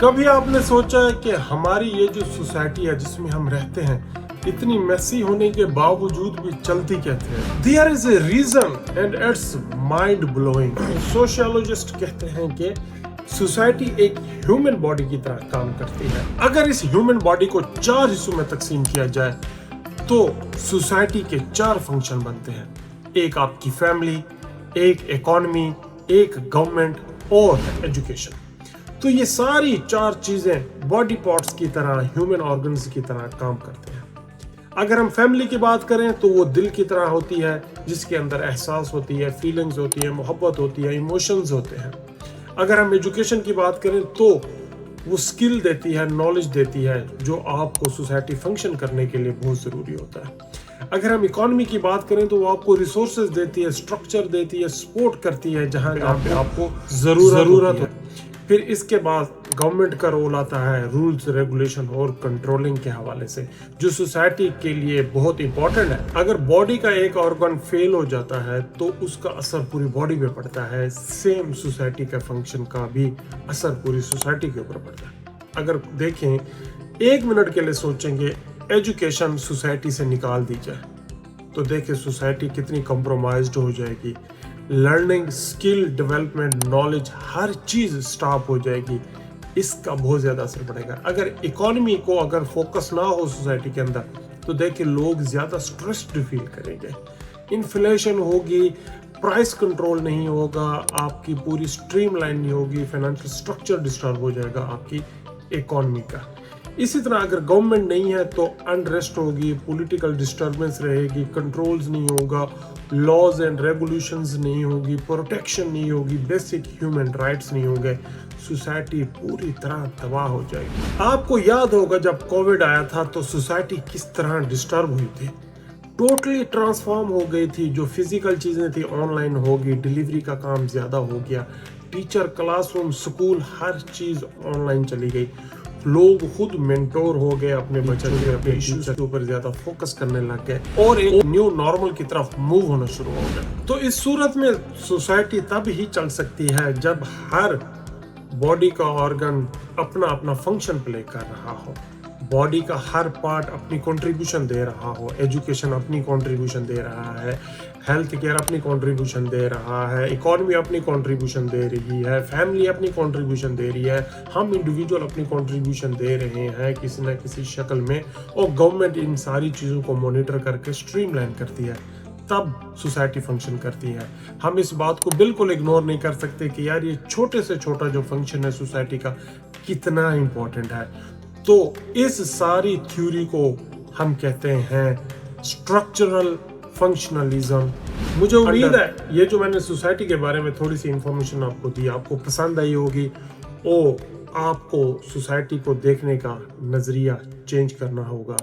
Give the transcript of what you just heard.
کبھی آپ نے سوچا ہے کہ ہماری یہ جو سوسائٹی ہے جس میں ہم رہتے ہیں اتنی میسی ہونے کے باوجود بھی چلتی کہتے ہیں؟ There is a reason and it's mind blowing. سوشیالوجسٹ کہتے ہیں کہ سوسائٹی ایک ہیومن باڈی کی طرح کام کرتی ہے. اگر اس ہیومن باڈی کو 4 حصوں میں تقسیم کیا جائے تو سوسائٹی کے 4 فنکشن بنتے ہیں. ایک آپ کی فیملی، ایک اکانومی، ایک گورنمنٹ اور ایجوکیشن. تو یہ ساری 4 چیزیں باڈی پارٹس کی طرح، ہیومن آرگنز کی طرح کام کرتے ہیں. اگر ہم فیملی کی بات کریں تو وہ دل کی طرح ہوتی ہے جس کے اندر احساس ہوتی ہے، فیلنگز ہوتی ہے، محبت ہوتی ہے، ایموشنز ہوتے ہیں. اگر ہم ایجوکیشن کی بات کریں تو وہ سکل دیتی ہے، نالج دیتی ہے جو آپ کو سوسائٹی فنکشن کرنے کے لیے بہت ضروری ہوتا ہے. اگر ہم اکانومی کی بات کریں تو وہ آپ کو ریسورسز دیتی ہے، سٹرکچر دیتی ہے، سپورٹ کرتی ہے جہاں پہ آپ کو ضرورت ہے. پھر اس کے بعد گورنمنٹ کا رول آتا ہے رولز، ریگولیشن اور کنٹرولنگ کے حوالے سے، جو سوسائٹی کے لیے بہت امپورٹنٹ ہے. اگر باڈی کا ایک آرگن فیل ہو جاتا ہے تو اس کا اثر پوری باڈی پہ پڑتا ہے. سیم سوسائٹی کا فنکشن کا بھی اثر پوری سوسائٹی کے اوپر پڑتا ہے. اگر دیکھیں 1 منٹ کے لیے سوچیں گے ایجوکیشن سوسائٹی سے نکال دی جائے تو دیکھیں سوسائٹی کتنی کمپرومائزڈ ہو جائے گی. لرننگ، سکل ڈیولپمنٹ، نالج، ہر چیز سٹاپ ہو جائے گی. اس کا بہت زیادہ اثر پڑے گا. اگر اکانومی کو اگر فوکس نہ ہو سوسائٹی کے اندر تو دیکھیں لوگ زیادہ سٹریسڈ فیل کریں گے. انفلیشن ہوگی، پرائس کنٹرول نہیں ہوگا، آپ کی پوری سٹریم لائن نہیں ہوگی، فائنینشل سٹرکچر ڈسٹرب ہو جائے گا آپ کی اکانومی کا. اسی طرح اگر گورنمنٹ نہیں ہے تو انریسٹ ہوگی، پولیٹیکل ڈسٹربنس رہے گی، کنٹرولز نہیں ہوگا، لاز اینڈ ریگولیشنز نہیں ہوگی، پروٹیکشن نہیں ہوگی، بیسک ہیومن رائٹس نہیں ہوں گے. سوسائٹی پوری طرح تباہ ہو جائے گی. آپ کو یاد ہوگا جب کووڈ آیا تھا تو سوسائٹی کس طرح ڈسٹرب ہوئی تھی، ٹوٹلی ٹرانسفارم ہو گئی تھی. جو فزیکل چیزیں تھی آن لائن ہو گئی، ڈیلیوری کا کام زیادہ ہو گیا، ٹیچر، کلاس روم، سکول، ہر چیز آن لائن چلی گئی. لوگ خود مینٹور ہو گئے، اپنے بچوں کے اپنے ایشوز کے اوپر زیادہ فوکس کرنے لگ گئے اور ایک نیو نارمل کی طرف موو ہونا شروع ہو گئے. تو اس صورت میں سوسائٹی تب ہی چل سکتی ہے جب ہر باڈی کا آرگن اپنا اپنا فنکشن پلے کر رہا ہو، باڈی کا ہر پارٹ اپنی کنٹریبیوشن دے رہا ہو. ایجوکیشن اپنی کنٹریبیوشن دے رہا ہے، ہیلتھ کیئر اپنی کنٹریبیوشن دے رہا ہے، اکانومی اپنی کنٹریبیوشن دے رہی ہے، فیملی اپنی کنٹریبیوشن دے رہی ہے، ہم انڈیویجول اپنی کنٹریبیوشن دے رہے ہیں کسی نہ کسی شکل میں، اور گورنمنٹ ان ساری چیزوں کو مانیٹر کر کے سٹریم لائن کرتی ہے. تب سوسائٹی فنکشن کرتی ہے. ہم اس بات کو بالکل اگنور نہیں کر سکتے کہ یار یہ چھوٹے سے چھوٹا جو فنکشن ہے سوسائٹی کا کتنا امپورٹنٹ ہے. تو اس ساری تھیوری کو ہم کہتے ہیں اسٹرکچرل فنکشنلزم. مجھے امید ہے یہ جو میں نے سوسائٹی کے بارے میں تھوڑی سی انفارمیشن آپ کو دی آپ کو پسند آئی ہوگی اور آپ کو سوسائٹی کو دیکھنے کا نظریہ چینج کرنا ہوگا.